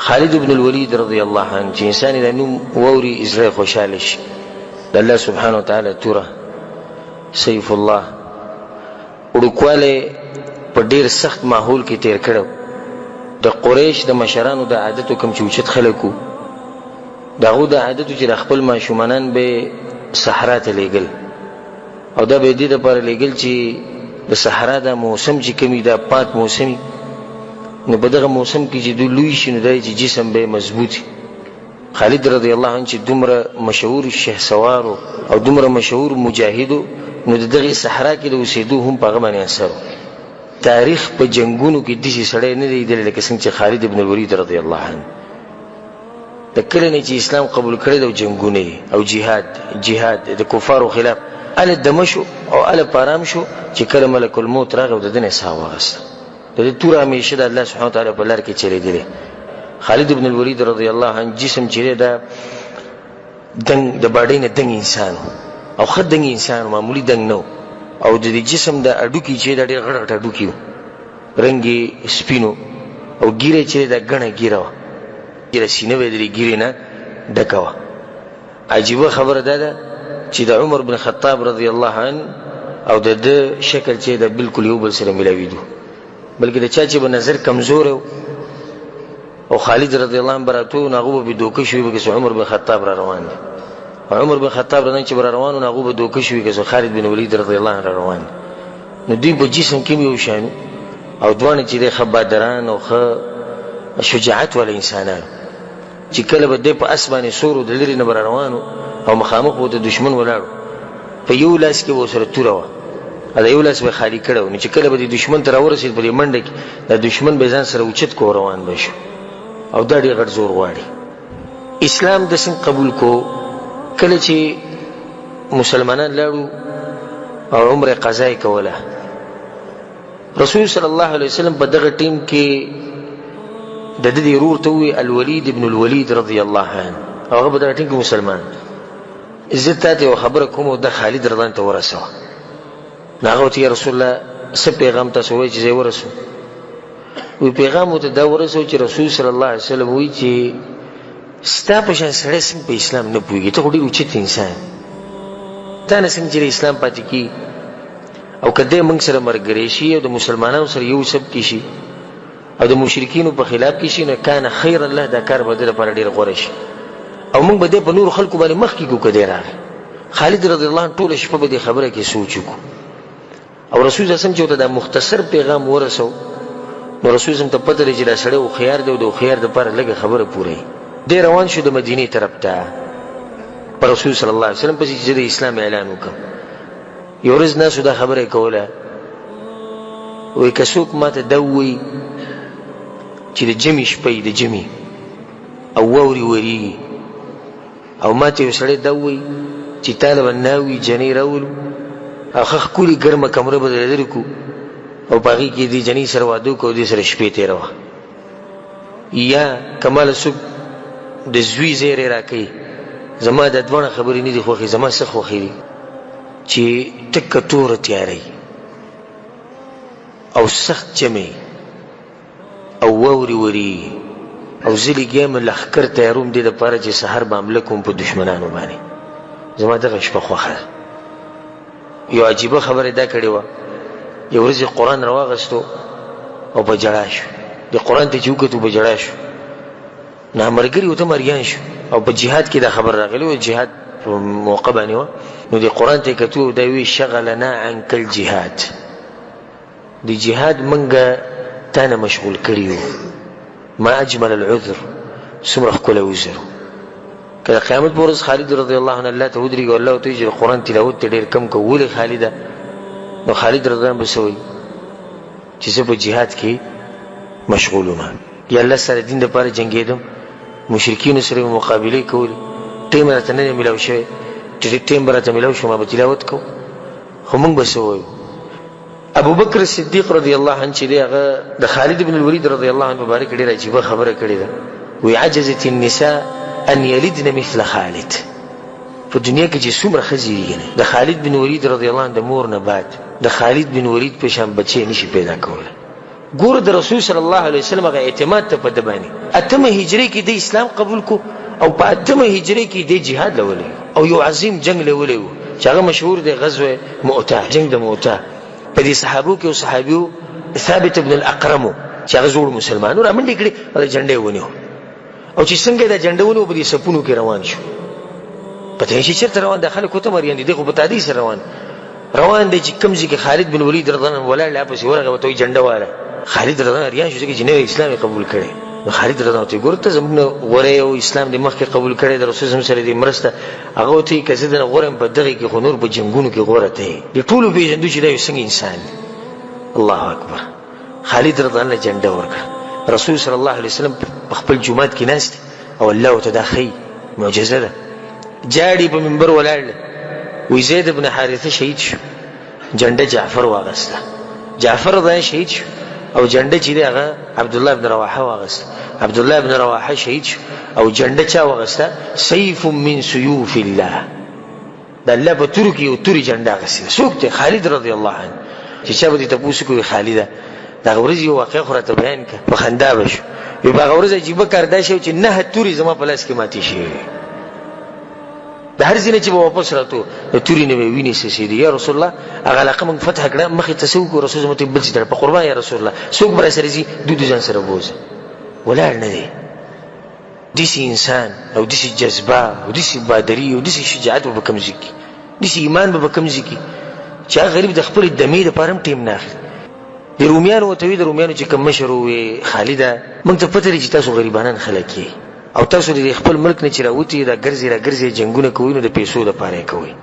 خالد بن الولید رضی الله عنه چې انسان د نوم ووري زړه خوشاله شي. د الله سبحانه وتعالی توره سیف الله وړوکوالی په ډیر سخت ماحول کې تیر کړو. د قریش د مشرانو د عادتو کوم چې اوچت خلکو د هغو د عادتو چې د خپل ماشومانان به صحرا ته لیږل، او دا به دې دپاره لیږل چې د صحرا دا موسم چې کومي دا پاک موسمي، نو په دغه موسم کې چې دوی لوی شي نو دی چې جسم به مضبوط وي. خالد رضی الله عنه چې دومره مشهور شهسوار او دومره مشهور مجاهد، نو د دغه صحرا کې د اوسېدو هم په هغه باندې اثر. تاریخ په جنگونو کې داسې سړی نه دی لیدلی لکه څنګه چې خالد بن الولید رضی الله عنه د کله نه چې اسلام قبول کړی دی او جنګونه او جهاد د کفارو خلاف اله دمه شو او اله پارام شو چې کله ملک الموت راغی او د ده نه ساه واخیسته. د دې توره همیشه د الله سبحانه وتعالی په لار کې چلېدلی. خالد بن الولید رضی الله عنه جسم چې دی دا دنګ د باډۍ نه دنګ انسان او ښه دنګ انسان، معمولي دنګ نه، او د دې جسم د اډوکي چې دا ډېر غټ غټ اډوکي وو، رنګ یې سپینو، او ګیره چې دا ګڼه ګیره وه، ډېره سینه به یې د دې ګیرې نه ډکه وه. عجیبه خبره دا ده چې د عمر بن خطاب رضی الله عنه او د ده شکل چې دا بالکل یو بل سره ملاوېدو، بلکې د چا چې به نظر کمزوری و او خالد رضی الله عنه به راتلو نو هغو به دوکه شوي به که عمر بن خطاب را روان دی، او عمر بن خطاب رضی چې به را روان و نو هغو به دوکه شوي که خالد بن ولید رضی الله عنه را روان دی. نو دوی په جسم کې یو شان او دواړه چې دی ښه بادران او ښه شجاعت والا انسانان، چې کله به دی په اس باندې سور و د لرې نه به را روان او مخامخ به د دشمن ولاړو، په یو لاس کې به ورسره توره وه او د یو لاس به خالي کړی و، نو چې کله به د دشمن ته راورسېد په دې منډه کې د دشمن به ځان سره اوچت کو روان به شو، او دا ډېر غټ زور غواړي. اسلام د څنګه قبول کو؟ کله چې مسلمانان لاړو او عمره قضا یې کوله، رسول صلی الله علیه وسلم په دغه ټیم کې د ده د ورور ته ووایي الولید ابن الولید رضی الله عنه، او هغه په دغه ټیم کې مسلمان. زه تا ته یوه خبره کوم او د خالد رضی الله ته ورسوه. نو هغه ورته یا رسول الله څه پیغام تاسو وایي چې زه یې ورسوم؟ وی پیغام ورته دا ورسوه چې رسول صلی الله علیه وسلم وایي چې ستا په شان سړی څنګه په اسلام نه پوهېږي، ته خو ډېر اوچت انسان، تا نه څنګه چې د اسلام پاتې کېږي، او که دی موږ سره ملګری شي او د مسلمانانو سره یو سب کې شي او د مشرکینو په خلاف کې شي، نو کان خیر الله، دا کار به د لپاره ډېر غوره شي، او موږ به دی په نورو خلکو باندې مخکې کړو که دی راغی. خالد رضی الله عنه ټوله شپه به دې خبره کې سوچ وکړو، او رسول صلی الله علیه وسلم چې ورته دا مختصر پیغام ورسو، نو رسول صلی الله علیه وسلم ته پته لري چې دا سړی هوښیار دی او د هوښیار دپاره لږه خبره پوره وي. دی روان شو د مدینې طرف ته په رسول صلی الله علیه وسلم پسې چې د اسلام اعلان وکړم. یو ورځ ناسو دا خبره یې کوله، وایي که څوک ما ته دا ووایي چې د جمعې شپه د جمعې او واورې ورېږي، او ما ته یو سړی دا ووایي چې تاله به ناوي جنۍ راولو او ښه ښکلې ګرمه کمره به درله لرې کړو او په هغې کې دې جنۍ سره واده وکړو او دې سره شپې تېروه، یا که ماله څوک د زوی زیری راکوي، زما دا دواړه خبرې نه دي خوښې، زما څه خوښې دي چې تکه توره تیاری او سخت جمعې او واورې ورېږي او زه لګیا یم لښکر تیاروم دې دپاره چې سهار به حمله کوم په دښمنانو باندې، زما دغه شپه خوښه ده. یو عجیبه خبره دا کړې وه، یو ورځ قرآن راواغستو او په ژړا شو، د قرآن ته چې وکتو په ژړا شو، نو ملګري ورته مریان شو، او په جهاد کې دا خبر راغلی و، جهاد په موقع باندې وه، نو د قرآن ته یې کتو دا وی شغلنا عنک الجهاد، د جهاد منګه تا نه مشغول کړي وو، ما اجمل العذر، څومره ښکلی عذر. که د قیامت په ورځ خالد رضی الله عنه الله ته ودرېږي او الله ورته وایي چې د قرآن تلاوت ته ډېر کم کوه، ولې خالده؟ نو خالد رضی الله عنه به څه وایي چې زه په جهاد کې مشغول وم، یا الله سره دین دپاره جنګېدم، مشرکینو سره مې مقابلې کولې، ټیم راته نه دی میلاو شوی، ټیم به راته میلاو شو ما به تلاوت کوو. خو موږ به څه وایو؟ ابو بکر صدیق رضی الله عنه چې دی هغه د خالد بن الولید رضی الله عنه مبارک ډېره عجیبه خبره کړې ده، وی عجزت النساء ان یلدن مثل خالد. په دنیا کې چې څومره ښځې دي د خالد بن ولید رضی الله عنه د مور نه بعد د خالد بن ولید په شان بچی نشي پیدا کولی. ګور د رسول صلی الله علیه وسلم هغه اعتماد ته په د باندې 8 هجری کې د اسلام قبول کو او په 8 هجری کې د جهاد لولې او یو عظیم جنگ لولې چې هغه مشهور دی غزوه مؤته، جنگ د مؤته. په دې صحابو کې او صحابیو ثابت ابن الاقرم چې هغه زوړ مسلمانو را منډې کړې او جنډې ونیو او چې څنګه دا جنډې ونیو په دې سپونو کې روان شو. پته شي چیرته روان د خلکو ته مریان دي دغه په تادي سره روان دي چې کمزې کې خالد بن ولید رضی الله عنه ولا لا پس ورغه وته جنډه واله خالد رضی الله عنه ریان شو چې نو اسلام قبول کړي. نو خالد رضی الله عنه ګورته زموږ غوړې او اسلام د مخکې قبول کړي د رسول الله سره د مرسته هغه ته کزه د غوړم په دغه کې خنور په جنگونو کې غوړته دي ټول به جندو چې دا څنګه انسان. الله اکبر. خالد رضی الله عنه جنډه ورکړه. رسول صلی الله علیه وسلم په خپل جمعات کې ناست او الله تداخی معجزه ده. جاړي په منبر ولاړ وی زید بن حارثه شهید شو. جنډه جعفر واغسته. جعفر رضی شهید شو او جنډه چې هغه عبد الله بن رواحه واغسته. عبد الله بن رواحه شهید شو او جنډه چا واغسته؟ سيف من سيوف الله. د الله په تور کې یو توري جنډه غسته. څوک ته؟ خالد رضی الله عنه. چې چا به تاسو کوی خالد دا ورځ یو واقع خو راته بیان ک په خندا بشو. یو باغ ورځ عجیب کار دا شو چې نه توري زما په لاس کې ماتي شي. د هر ځینې چې واپس راتو توري نه ویني سې یا رسول الله هغه علاقه موږ فتح کړه مخې تسو کو رسول الله بل څه په قربان یا رسول الله څوک بر سره زی دود ځان سره بوز ولا نه دی. دسی انسان او دسی جذبه او دسی بادری او دسی شجاعت په کوم ځکه دسی ایمان په کوم ځکه چې غریب د خپل دمیر لپاره ټیم نه اخلي. د رومیانو ته وی د رومیانو چې کوم مشر وي خالده موږ ته پته لري چې تاسو غریبانان خلک یې او تاسو د خپل ملک نه چې راوتی دا ګرځي جنگونه کوي نو د پیسو لپاره کوي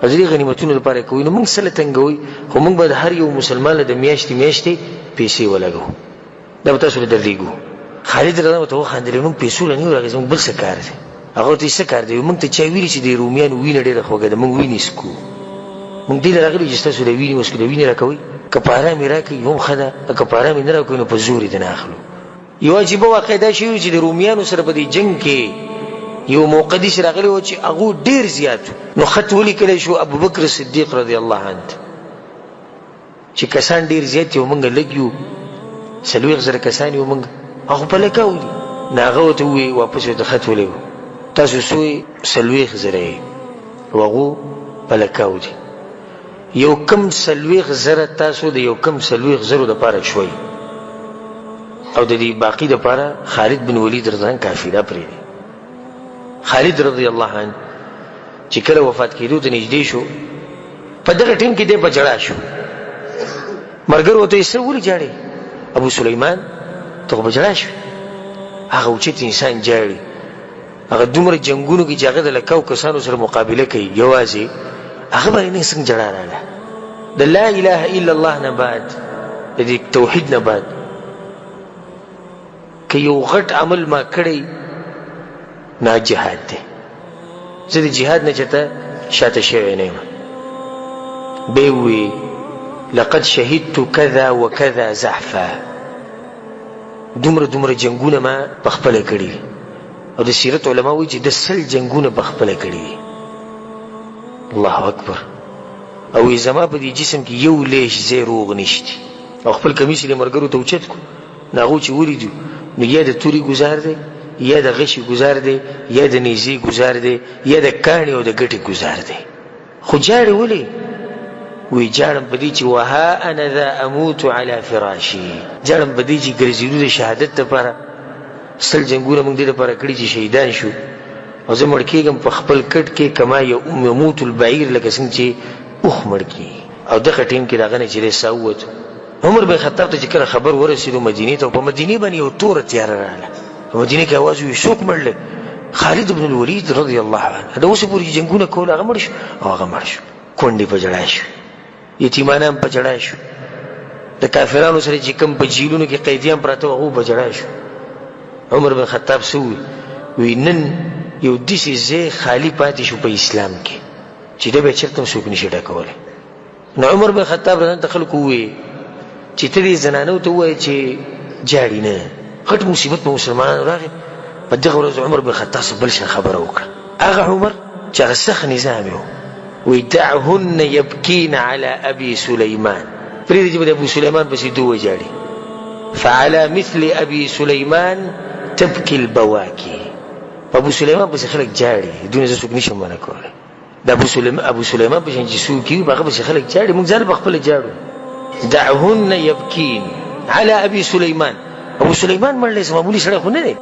او د غنیمتونو لپاره کوي. نو موږ سره تنګوي خو موږ به هر یو مسلمان له د میاشتې پیسې ولګو دا تاسو له درېګو. خالد رضی الله عنه خاندل نو پیسو لنی ورغه زموږ بل څه کار دی. هغه ته څه کار دی؟ موږ ته چا ویلي چې د رومیانو وینه ډیره خوګه ده موږ ویني سکو موږ دې راغلي چې تاسو د ویني وسکو د ویني راکوي کفاره مې راکوي یوم خدا کفاره مې نه راکوي نو په زور دې نه اخلو. یو عجیب واقع دا شی چې د رومیانو سره په دې جنگ کې یو مقدس راغلی و چې هغه ډیر زیات نو خط ولیکل شو ابو بکر صدیق رضی الله عنه چې کسان ډیر زیات یو مونږ لګیو سلوي غزر کسان یو مونږ هغه په لکاو دي ناغه ته وی واپس د خط ولیو تاسو سوی سلوي غزرې وغه په لکاو دي یو کم سلوي غزر تاسو د یو کم سلوي غزرو د پاره شوي او د دې باقی د پاره خالد بن ولید رضی الله عنه کافیله پرې. خالد رضی الله عنه چې کله وفات کېدو ته نږدې شو په دغه ټیم کې د بجړا شو مرګر وته یې ولې جاړي ابو سليمان ته بجړا شو هغه اوچت انسان جاړي هغه دومره جنگونو کې چې هغه د لکاو کسانو سره مقابله کوي یوازې هغه باندې څنګه جړا رااله د لا اله الا الله نه بعد د دې توحید نه بعد که یو غټ عمل ما کړی نه جهاد دی زه د جهاد نه چته شاته شوی نه یم به وی لقد شهدت كذا وكذا زحفا دومره جنگونه ما بخپل کړی او د سیرت علما وی چې د سل جنگونه بخپل کړی. الله اکبر. او زما په دې جسم کې یو لیش زی روغ نشته او خپل کمیس له مرګرو ته اوچت کو ناغو چې ولیدو نو یا د توري گزار دی یا د غشي گزار دی یا د نیزي گزار دی یا د کاڼي او د ګټي گزار دی. خو جاړي ولي وی جاړم بدی چې وها انا ذا اموت على فراشي جاړم بدی چې ګرځېدو د شهادت لپاره سل جنگونه موږ دې لپاره کړی چې شهیدان شو او زه مړ کېږم په خپل کټ کې کما یموت البعیر لکه څنګه چې اوخ مړ کېږي. او دغه ټیم کې دغه نه چې ساوت عمر بن خطاب ته چې کله خبر ورسېدو مدینې ته په مدینې باندې یو تور تیار راغله مدینې کې आवाज وی څوک مړل؟ خالد بن الولید رضی الله عنه دا اوس پوری جنگونه کول هغه مړ شو او هغه مړ شو کونډې په جړای شو یتیمانان په جړای شو د کافرانو سره چې کوم په جیلونو کې قیدیان پراته هغه په جړای شو. عمر بن خطاب سوی وی نن یو داسې ځای خالی پاتې شو په اسلام کې چې دا به چېرته څوک نشي ډکولی. نو عمر بن خطاب رضی الله خلکو ووی چې ته دې زنانو ته ووایې چې جاړي نه غټ مصیبت په مسلمانانو راغی. په دغه ورځ عمر بن خطاب بل شان خبره وکړه هغه عمر چې هغه سخت نظام یو وی دعهن یبکین علی ابي سلیمان پرېږدي چې د ابو سلیمان پسې دوه جاړي فعلى مثل ابي سليمان تبكي البواكي. ابو سليمان بس خلق جاري دون څوک نشم منع کوله. د ابو سليمان په شان چې څوک یو هغه بس خلق جاري، موږ ځل بخپل جاړو. دعهن يبكين على ابي سليمان. ابو سليمان مړ له معمولی سره خو نه دی.